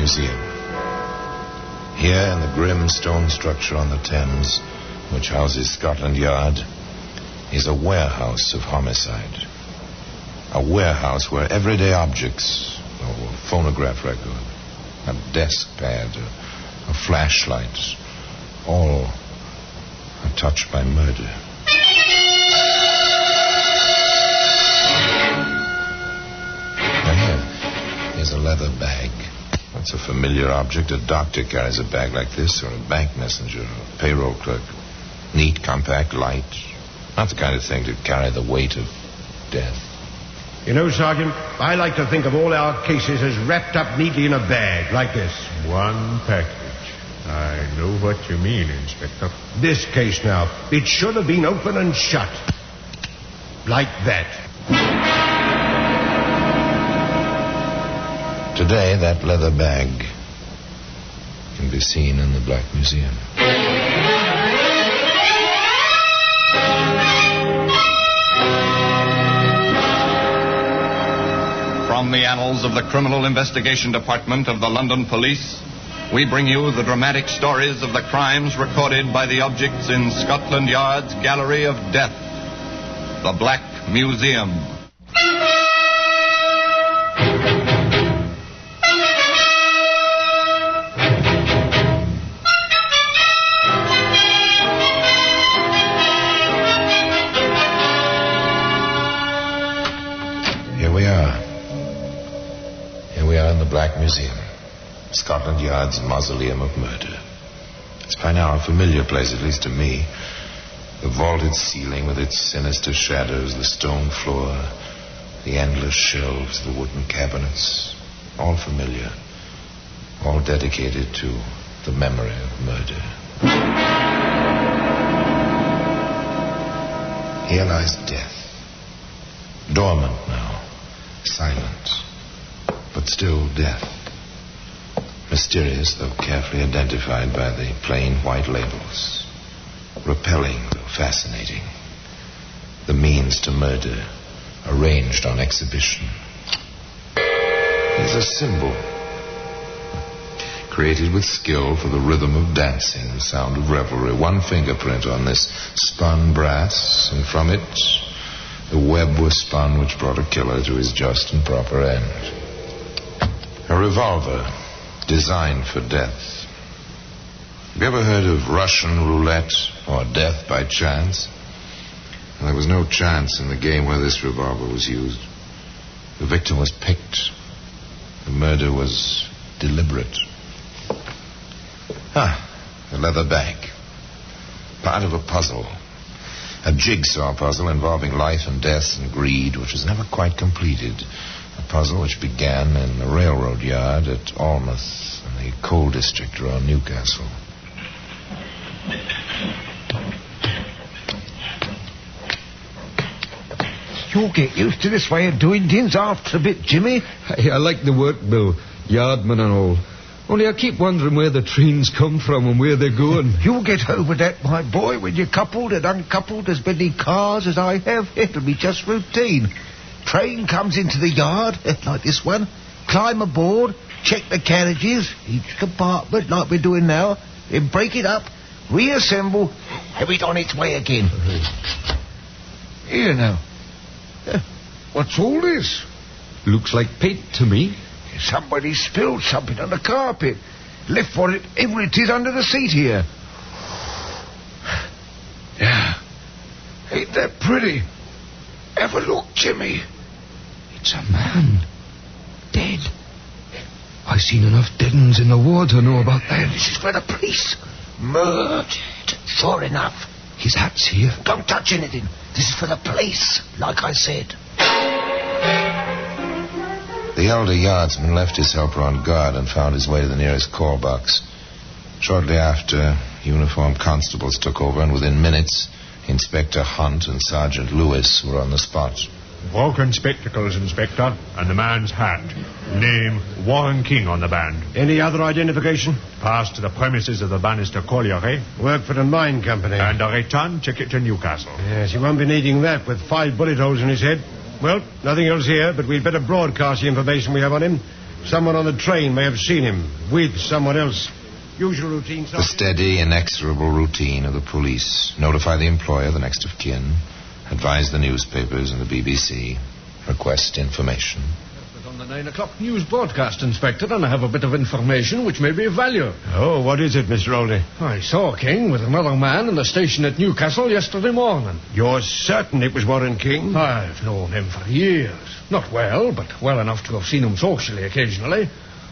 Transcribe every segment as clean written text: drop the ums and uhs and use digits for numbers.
Museum. Here, in the grim stone structure on the Thames, which houses Scotland Yard, is a warehouse of homicide. A warehouse where everyday objects, a phonograph record, a desk pad, a flashlight, all are touched by murder. Now here's a leather bag. That's a familiar object. A doctor carries a bag like this, or a bank messenger, or a payroll clerk. Neat, compact, light. Not the kind of thing to carry the weight of death. You know, Sergeant, I like to think of all our cases as wrapped up neatly in a bag, like this. One package. I know what you mean, Inspector. This case now, it should have been open and shut. Like that. Today, that leather bag can be seen in the Black Museum. From the annals of the Criminal Investigation Department of the London Police, we bring you the dramatic stories of the crimes recorded by the objects in Scotland Yard's Gallery of Death, the Black Museum. Black Museum, Scotland Yard's mausoleum of murder. It's by now a familiar place, at least to me. The vaulted ceiling with its sinister shadows, the stone floor, the endless shelves, the wooden cabinets, all familiar, all dedicated to the memory of murder. Here lies death, dormant now, silent, but still death. Mysterious, though carefully identified by the plain white labels. Repelling, though fascinating. The means to murder, arranged on exhibition. It's a symbol, created with skill for the rhythm of dancing, the sound of revelry. One fingerprint on this spun brass, and from it, the web was spun which brought a killer to his just and proper end. A revolver designed for death. Have you ever heard of Russian roulette or death by chance? Well, there was no chance in the game where this revolver was used. The victim was picked. The murder was deliberate. The leather bag. Part of a puzzle. A jigsaw puzzle involving life and death and greed, which was never quite completed. A puzzle which began in the railroad yard at Almouth in the coal district around Newcastle. You'll get used to this way of doing things after a bit, Jimmy. Hey, I like the work, Bill. Yardman and all. Only I keep wondering where the trains come from and where they're going. You'll get over that, my boy, when you're coupled and uncoupled as many cars as I have. It'll be just routine. Train comes into the yard, like this one. Climb aboard, check the carriages, each compartment, like we're doing now. Then break it up, reassemble, have it on its way again. Here now. What's all this? Looks like paint to me. Somebody spilled something on the carpet. Left whatever it is under the seat here. Yeah. Ain't that pretty? Have a look, Jimmy. It's a man. Dead. I seen enough dead uns in the war to know about that. This is for the police. Murdered. Sure enough. His hat's here. Don't touch anything. This is for the police, like I said. The elder yardsman left his helper on guard and found his way to the nearest call box. Shortly after, uniformed constables took over, and within minutes, Inspector Hunt and Sergeant Lewis were on the spot. Broken spectacles, Inspector, and the man's hat. Name, Warren King on the band. Any other identification? Passed to the premises of the Bannister Colliery. Work for the mine company. And a return ticket to Newcastle. Yes, he won't be needing that with 5 bullet holes in his head. Well, nothing else here, but we'd better broadcast the information we have on him. Someone on the train may have seen him with someone else. Usual routine, The steady, inexorable routine of the police. Notify the employer, the next of kin. Advise the newspapers and the BBC. Request information. On the 9 o'clock news broadcast, Inspector, and I have a bit of information which may be of value. Oh, what is it, Mr. Oldie? I saw King with another man in the station at Newcastle yesterday morning. You're certain it was Warren King? I've known him for years. Not well, but well enough to have seen him socially occasionally.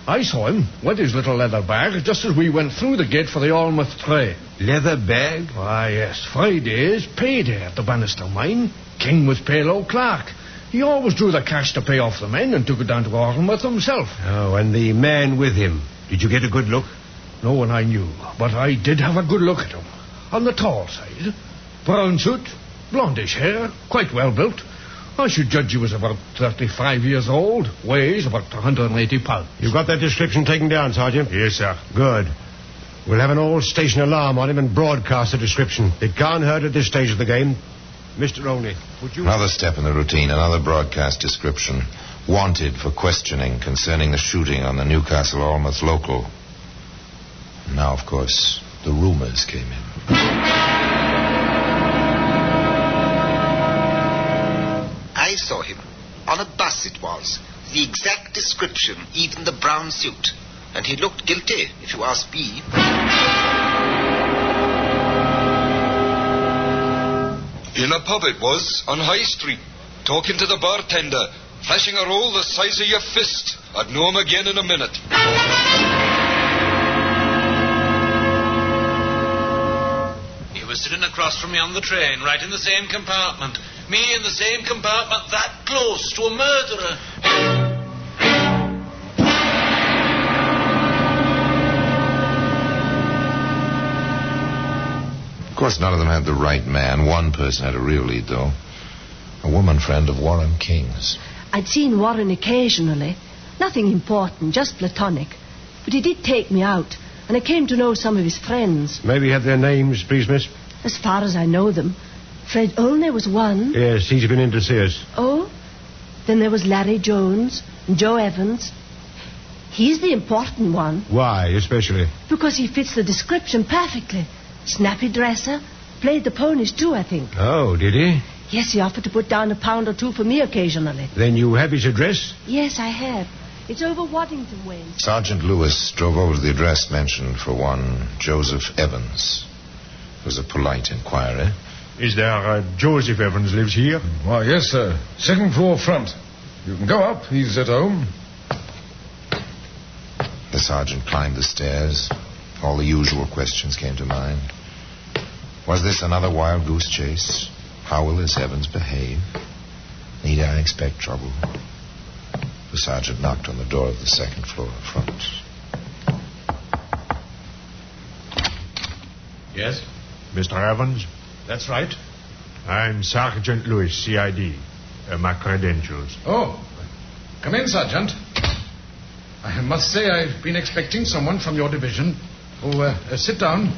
I saw him with his little leather bag just as we went through the gate for the Almouth train. Leather bag? Why, yes. Friday's payday at the Bannister mine. King was payload clerk. He always drew the cash to pay off the men and took it down to Almouth himself. Oh, and the man with him. Did you get a good look? No one I knew, but I did have a good look at him. On the tall side. Brown suit, blondish hair, quite well built. I should judge he was about 35 years old, weighs about 180 pounds. You got that description taken down, Sergeant? Yes, sir. Good. We'll have an all-station alarm on him and broadcast the description. It can't hurt at this stage of the game. Mr. Olney, would you... Another step in the routine, another broadcast description. Wanted for questioning concerning the shooting on the Newcastle Almouth local. Now, of course, the rumors came in. I saw him. On a bus it was. The exact description, even the brown suit. And he looked guilty, if you ask me. In a pub it was, on High Street, talking to the bartender, flashing a roll the size of your fist. I'd know him again in a minute. He was sitting across from me on the train, right in the same compartment. Me in the same compartment, that close to a murderer. Of course, none of them had the right man. One person had a real lead, though. A woman friend of Warren King's. I'd seen Warren occasionally. Nothing important, just platonic. But he did take me out, and I came to know some of his friends. Maybe you have their names, please, miss? As far as I know them. Fred Olney was one. Yes, he's been in to see us. Oh? Then there was Larry Jones and Joe Evans. He's the important one. Why, especially? Because he fits the description perfectly. Snappy dresser. Played the ponies, too, I think. Oh, did he? Yes, he offered to put down £1 or £2 for me occasionally. Then you have his address? Yes, I have. It's over Waddington Way. Sergeant Lewis drove over to the address mentioned for one Joseph Evans. It was a polite inquiry. Is there Joseph Evans lives here? Why, yes, sir. Second floor front. You can go up. He's at home. The sergeant climbed the stairs. All the usual questions came to mind. Was this another wild goose chase? How will this Evans behave? Need I expect trouble? The sergeant knocked on the door of the second floor front. Yes? Mr. Evans? That's right. I'm Sergeant Lewis, CID. My credentials. Oh, come in, Sergeant. I must say I've been expecting someone from your division. Oh, sit down.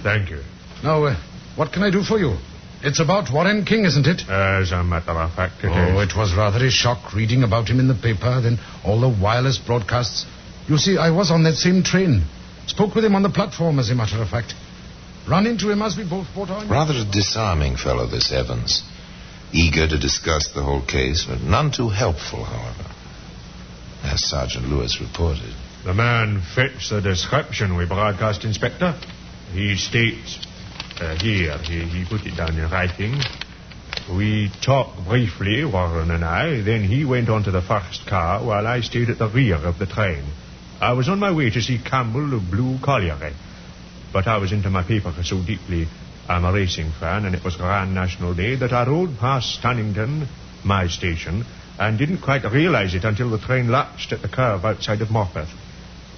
Thank you. Now, what can I do for you? It's about Warren King, isn't it? As a matter of fact, it was rather a shock reading about him in the paper, then all the wireless broadcasts. You see, I was on that same train. Spoke with him on the platform, as a matter of fact. Run into him as we both brought on. Rather a disarming fellow, this Evans. Eager to discuss the whole case, but none too helpful, however. As Sergeant Lewis reported. The man fits the description we broadcast, Inspector. He states, he put it down in writing. We talked briefly, Warren and I, then he went on to the first car while I stayed at the rear of the train. I was on my way to see Campbell of Blue Colliery, but I was into my paper so deeply. I'm a racing fan, and it was Grand National Day that I rode past Stannington, my station, and didn't quite realize it until the train latched at the curve outside of Morpeth.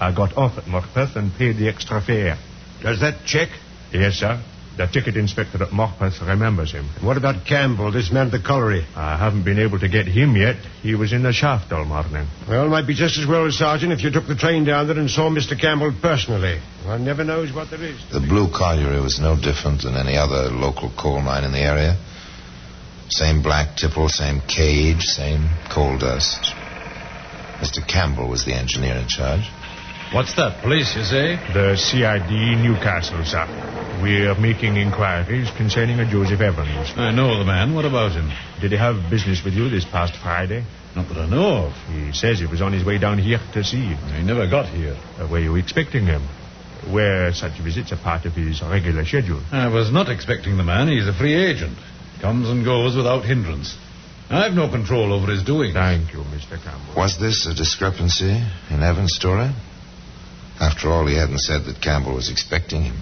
I got off at Morpeth and paid the extra fare. Does that check? Yes, sir. The ticket inspector at Morpeth remembers him. What about Campbell, this man at the colliery? I haven't been able to get him yet. He was in the shaft all morning. Well, it might be just as well, Sergeant, if you took the train down there and saw Mr. Campbell personally. One never knows what there is. The Blue Colliery was no different than any other local coal mine in the area. Same black tipple, same cage, same coal dust. Mr. Campbell was the engineer in charge. What's that, police, you say? The CID Newcastle, sir. We're making inquiries concerning a Joseph Evans. I know the man. What about him? Did he have business with you this past Friday? Not that I know of. He says he was on his way down here to see you. He never got here. Were you expecting him? Were such visits a part of his regular schedule? I was not expecting the man. He's a free agent. Comes and goes without hindrance. I've no control over his doings. Thank you, Mr. Campbell. Was this a discrepancy in Evans' story? After all, he hadn't said that Campbell was expecting him.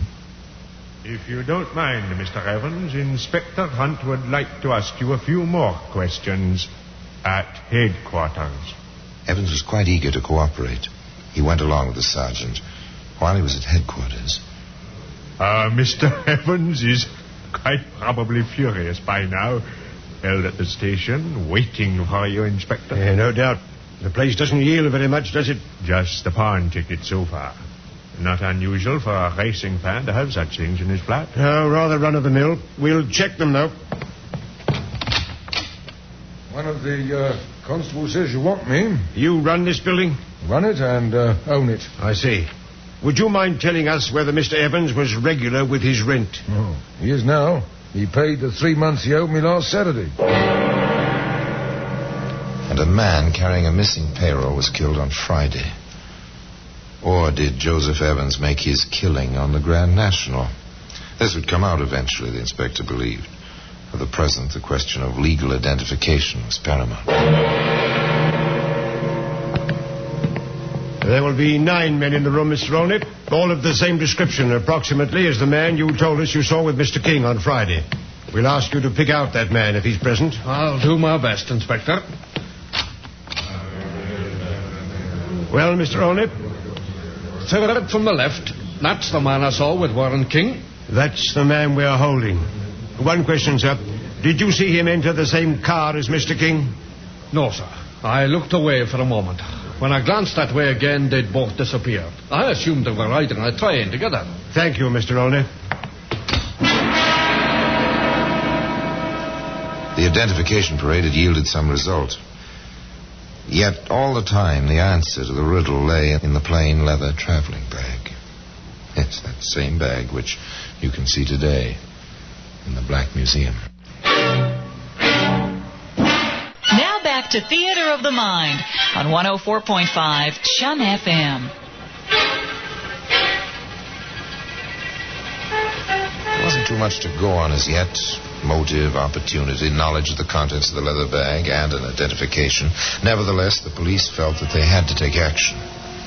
If you don't mind, Mr. Evans, Inspector Hunt would like to ask you a few more questions at headquarters. Evans was quite eager to cooperate. He went along with the sergeant. While he was at headquarters, Mr. Evans is quite probably furious by now. Held at the station, waiting for you, Inspector. No doubt. The place doesn't yield very much, does it? Just the pawn ticket so far. Not unusual for a racing fan to have such things in his flat. Oh, rather run-of-the-mill. We'll check them, though. One of the constables says you want me. You run this building? Run it and own it. I see. Would you mind telling us whether Mr. Evans was regular with his rent? Oh, he is now. He paid the 3 months he owed me last Saturday. and a man carrying a missing payroll was killed on Friday. Or did Joseph Evans make his killing on the Grand National? This would come out eventually, the inspector believed. For the present, the question of legal identification was paramount. There will be 9 men in the room, Mr. Olney. All of the same description, approximately, as the man you told us you saw with Mr. King on Friday. We'll ask you to pick out that man if he's present. I'll do my best, Inspector. Well, Mr. Olney? Third from the left. That's the man I saw with Warren King. That's the man we're holding. One question, sir. Did you see him enter the same car as Mr. King? No, sir. I looked away for a moment. When I glanced that way again, they'd both disappeared. I assumed they were riding a train together. Thank you, Mr. Olney. The identification parade had yielded some result. Yet, all the time, the answer to the riddle lay in the plain leather traveling bag. It's that same bag which you can see today in the Black Museum. Now back to Theater of the Mind on 104.5 Chum FM. There wasn't too much to go on as yet. Motive, opportunity, knowledge of the contents of the leather bag, and an identification. Nevertheless, the police felt that they had to take action.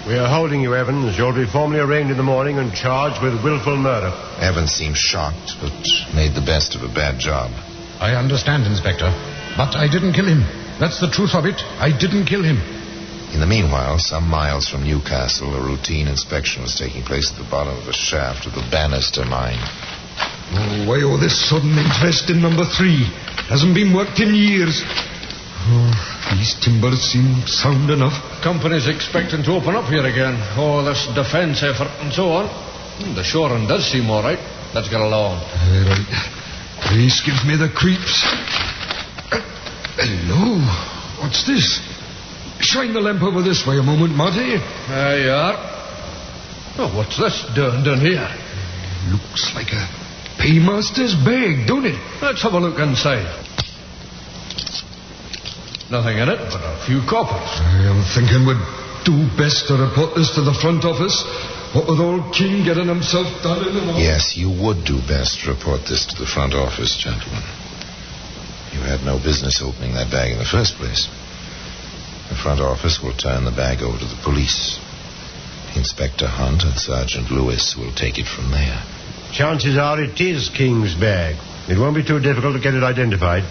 We are holding you, Evans. You'll be formally arraigned in the morning and charged with willful murder. Evans seemed shocked, but made the best of a bad job. I understand, Inspector, but I didn't kill him. That's the truth of it. I didn't kill him. In the meanwhile, some miles from Newcastle, a routine inspection was taking place at the bottom of a shaft of the Bannister mine. Oh, why all this sudden interest in number 3? Hasn't been worked in years. Oh, these timbers seem sound enough. Company's expecting to open up here again. All this defense effort and so on. The shoring does seem all right. Let's get along. Right. This gives me the creeps. Hello. What's this? Shine the lamp over this way a moment, Marty. There you are. Oh, what's this done here? Looks like a paymaster's bag, don't it? Let's have a look inside. Nothing in it but a few coppers. I am thinking we'd do best to report this to the front office. What with old King getting himself done in and all. Yes, you would do best to report this to the front office, gentlemen. You had no business opening that bag in the first place. The front office will turn the bag over to the police. Inspector Hunt and Sergeant Lewis will take it from there. Chances are it is King's bag. It won't be too difficult to get it identified.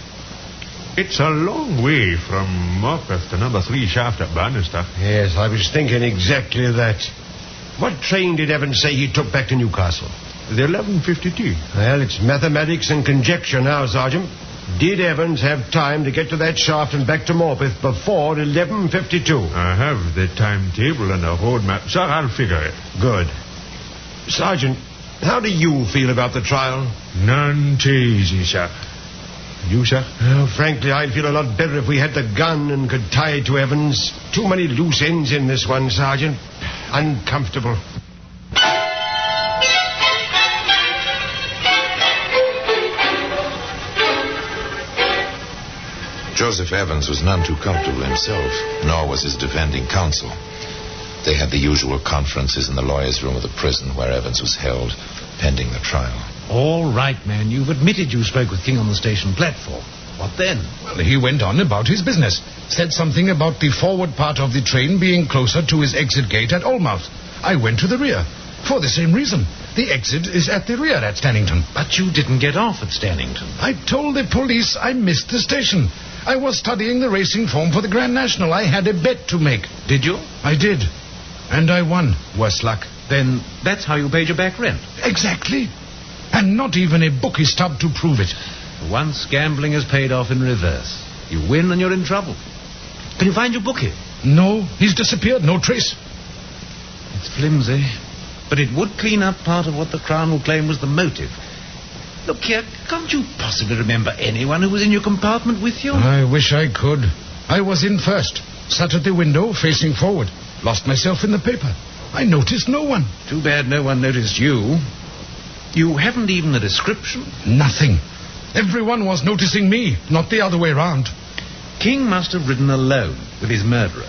It's a long way from Morpeth to number 3 shaft at Bannister. Yes, I was thinking exactly that. What train did Evans say he took back to Newcastle? The 11:52. Well, it's mathematics and conjecture now, Sergeant. Did Evans have time to get to that shaft and back to Morpeth before 11:52? I have the timetable and the road map, sir. I'll figure it. Good. Sergeant, how do you feel about the trial? None too easy, sir. You, sir? Oh, frankly, I'd feel a lot better if we had the gun and could tie it to Evans. Too many loose ends in this one, Sergeant. Uncomfortable. Joseph Evans was none too comfortable himself, nor was his defending counsel. They had the usual conferences in the lawyer's room of the prison where Evans was held, pending the trial. All right, man. You've admitted you spoke with King on the station platform. What then? Well, he went on about his business. Said something about the forward part of the train being closer to his exit gate at Almouth. I went to the rear. For the same reason. The exit is at the rear at Stannington. But you didn't get off at Stannington. I told the police I missed the station. I was studying the racing form for the Grand National. I had a bet to make. Did you? I did. And I won, worse luck. Then that's how you paid your back rent? Exactly. And not even a bookie stub to prove it. Once gambling has paid off in reverse. You win and you're in trouble. Can you find your bookie? No, he's disappeared. No trace. It's flimsy. But it would clean up part of what the Crown will claim was the motive. Look here, can't you possibly remember anyone who was in your compartment with you? I wish I could. I was in first. Sat at the window, facing forward. Lost myself in the paper. I noticed no one. Too bad no one noticed you. You haven't even a description? Nothing. Everyone was noticing me, not the other way round. King must have ridden alone with his murderer.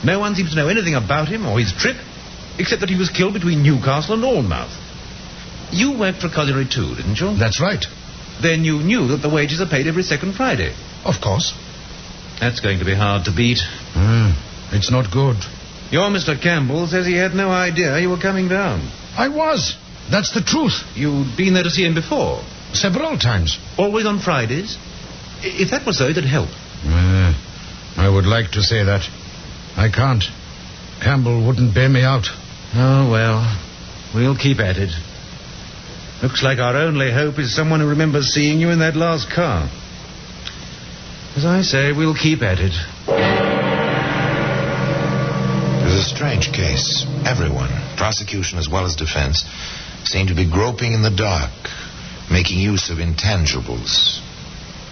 No one seems to know anything about him or his trip, except that he was killed between Newcastle and Almouth. You worked for a colliery too, didn't you? That's right. Then you knew that the wages are paid every second Friday? Of course. That's going to be hard to beat. It's not good. Your Mr. Campbell says he had no idea you were coming down. I was. That's the truth. You'd been there to see him before? Several times. Always on Fridays? If that was so, it'd help. I would like to say that. I can't. Campbell wouldn't bear me out. Oh, well, we'll keep at it. Looks like our only hope is someone who remembers seeing you in that last car. As I say, we'll keep at it. It was a strange case. Everyone, prosecution as well as defense, seemed to be groping in the dark, making use of intangibles.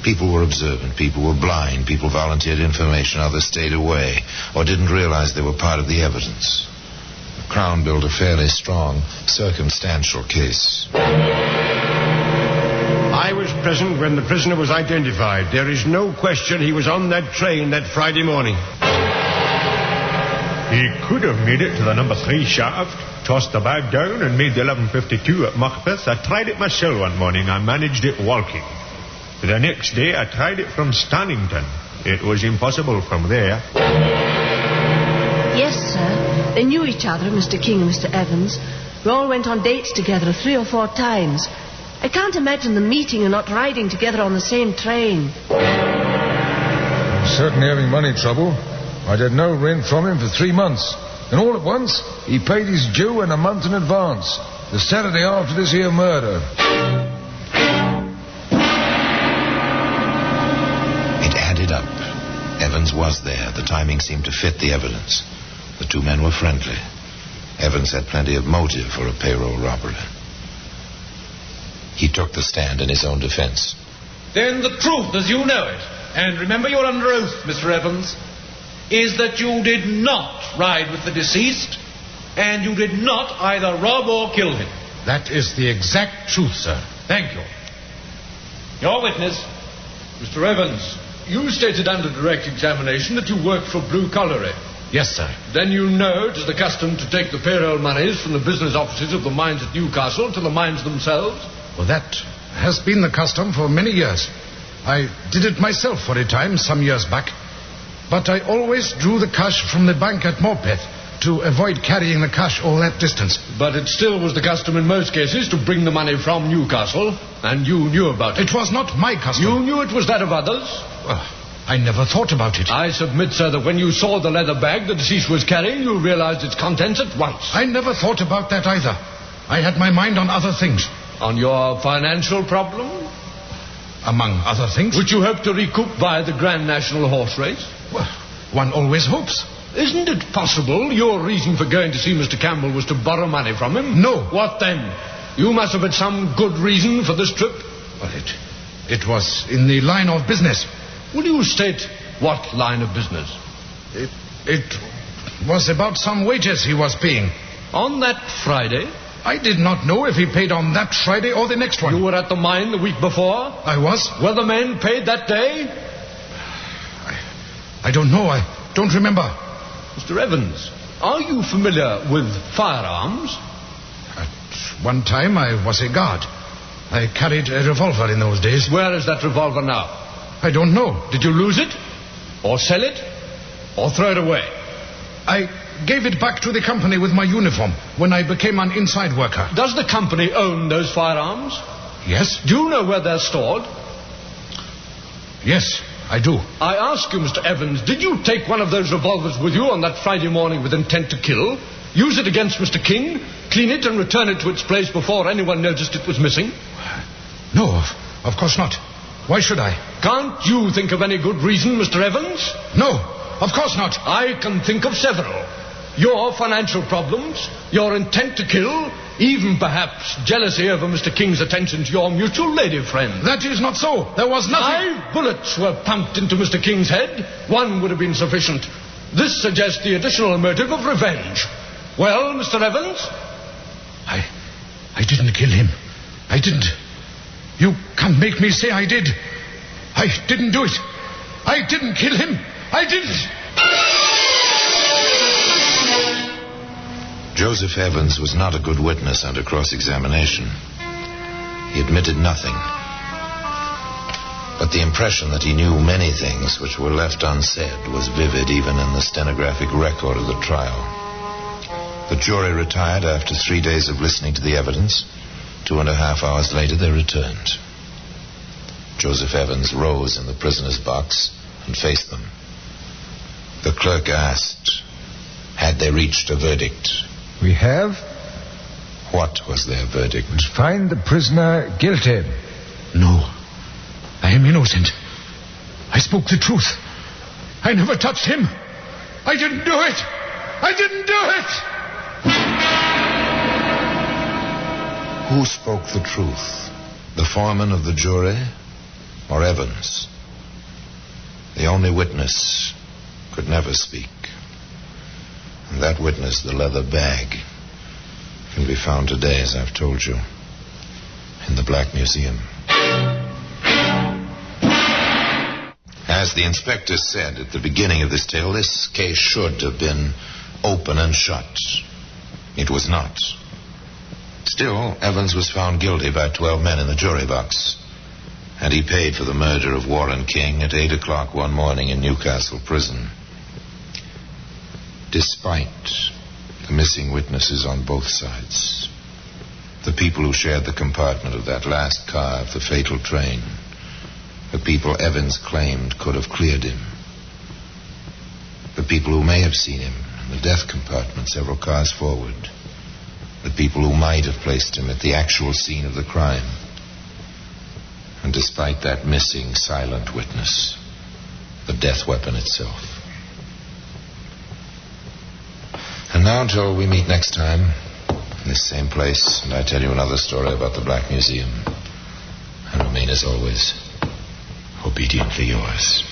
People were observant, people were blind, people volunteered information, others stayed away, or didn't realize they were part of the evidence. The Crown built a fairly strong, circumstantial case. I was present when the prisoner was identified. There is no question he was on that train that Friday morning. He could have made it to the number 3 shaft, tossed the bag down and made the 11:52 at Macbeth. I tried it myself one morning. I managed it walking. The next day I tried it from Stannington. It was impossible from there. Yes, sir. They knew each other, Mr. King and Mr. Evans. We all went on dates together 3 or 4 times. I can't imagine them meeting and not riding together on the same train. Certainly having money trouble. I'd had no rent from him for 3 months. And all at once, he paid his due and a month in advance. The Saturday after this here murder. It added up. Evans was there. The timing seemed to fit the evidence. The 2 men were friendly. Evans had plenty of motive for a payroll robbery. He took the stand in his own defense. Then the truth as you know it, and remember you're under oath, Mr. Evans, is that you did not ride with the deceased, and you did not either rob or kill him. That is the exact truth, sir. Thank you. Your witness. Mr. Evans, you stated under direct examination that you worked for Blue Colliery. Yes, sir. Then you know it is the custom to take the payroll monies from the business offices of the mines at Newcastle to the mines themselves? Well, that has been the custom for many years. I did it myself for a time, some years back. But I always drew the cash from the bank at Morpeth to avoid carrying the cash all that distance. But it still was the custom in most cases to bring the money from Newcastle, and you knew about it. It was not my custom. You knew it was that of others? Well, I never thought about it. I submit, sir, that when you saw the leather bag the deceased was carrying, you realized its contents at once. I never thought about that either. I had my mind on other things. On your financial problem? Among other things. Which you hope to recoup via the Grand National Horse Race? Well, one always hopes. Isn't it possible your reason for going to see Mr. Campbell was to borrow money from him? No. What then? You must have had some good reason for this trip. Well, It was in the line of business. Will you state what line of business? It was about some wages he was paying. On that Friday? I did not know if he paid on that Friday or the next one. You were at the mine the week before? I was. Were the men paid that day? I don't know. I don't remember. Mr. Evans, are you familiar with firearms? At one time I was a guard. I carried a revolver in those days. Where is that revolver now? I don't know. Did you lose it? Or sell it? Or throw it away? I gave it back to the company with my uniform when I became an inside worker. Does the company own those firearms? Yes. Do you know where they're stored? Yes, I do. I ask you, Mr. Evans, did you take one of those revolvers with you on that Friday morning with intent to kill? Use it against Mr. King? Clean it and return it to its place before anyone noticed it was missing? No, of course not. Why should I? Can't you think of any good reason, Mr. Evans? No, of course not. I can think of several. Your financial problems, your intent to kill, even perhaps jealousy over Mr. King's attention to your mutual lady friend. That is not so. There was nothing. 5 bullets were pumped into Mr. King's head. 1 would have been sufficient. This suggests the additional motive of revenge. Well, Mr. Evans? I didn't kill him. I didn't. You can't make me say I did. I didn't do it. I didn't kill him. I didn't. Joseph Evans was not a good witness under cross-examination. He admitted nothing. But the impression that he knew many things which were left unsaid was vivid even in the stenographic record of the trial. The jury retired after 3 days of listening to the evidence. 2.5 hours later, they returned. Joseph Evans rose in the prisoner's box and faced them. The clerk asked, had they reached a verdict? We have. What was their verdict? Find the prisoner guilty. No. I am innocent. I spoke the truth. I never touched him. I didn't do it. I didn't do it. Who spoke the truth? The foreman of the jury or Evans? The only witness could never speak. And that witness, the leather bag, can be found today, as I've told you, in the Black Museum. As the inspector said at the beginning of this tale, this case should have been open and shut. It was not. Still, Evans was found guilty by 12 men in the jury box, and he paid for the murder of Warren King at 8 o'clock one morning in Newcastle prison. Despite the missing witnesses on both sides, the people who shared the compartment of that last car of the fatal train, the people Evans claimed could have cleared him, the people who may have seen him in the death compartment several cars forward, the people who might have placed him at the actual scene of the crime. And despite that missing silent witness, the death weapon itself. And now until we meet next time, in this same place, and I tell you another story about the Black Museum, I remain as always, obediently yours.